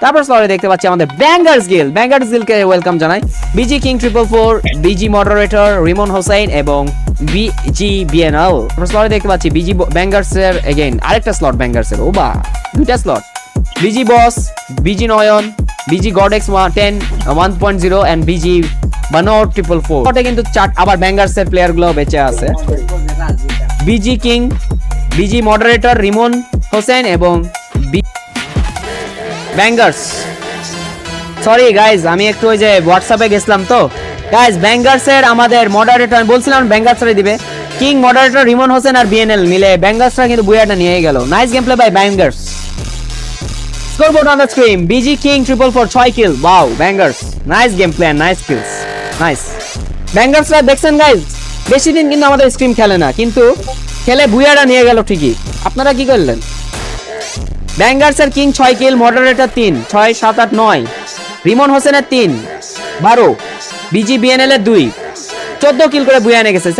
তারপর স্লটে দেখতে পাচ্ছি আমাদের ব্যাঙ্গার্স গিলকে ওয়েলকাম জানাই। BG king 444, BG moderator Rimon Hossain এবং বিজি বিএনএল। স্লটে দেখতে পাচ্ছি বিজি ব্যাঙ্গার্সের এগেইন আরেকটা স্লট ব্যাঙ্গার্সের, ও বা দুইটা slot, BG boss, BG Nayan, BG godex 10 1.0 and BG Banor 444। স্লটে কিন্তু আবার ব্যাঙ্গার্সের প্লেয়ার গুলো বেঁচে আছে, busy king, busy moderator Rimon Hossain এবং ব্যাঙ্গার্স। সরি গাইজ, আমি একটু ওই যে হোয়াটসঅ্যাপে গেছিলাম তো গাইজ। ব্যাঙ্গার্সের আমাদের মডারেটর আমি বলছিলাম ব্যাঙ্গার্সরা দিবে, কিং মডারেটর রিমন হোসেন আর বিএনএল মিলে ব্যাঙ্গার্সরা কিন্তু বুয়াটা নিয়ে গেল। Nice game play by bangers. Scoreboard on the screen, BG king 444 6 kill, wow bangers, nice game play, nice kills, nice. ব্যাঙ্গার্সরা দেখছেন গাইজ, বেশি দিন কিন্তু আমাদের স্ক্রিম খেলে না, কিন্তু খেলে বুয়াটা নিয়ে গেল ঠিকই। আপনারা কি করলেন? ব্যাঙ্গার্সের কিং 6 কিল, মডারেটর 3 6 7 8 9, রিমন হোসেনের 3 12, বিজি বিএনএল এর 2 14 কিল করে বুয়া এনে গেছে।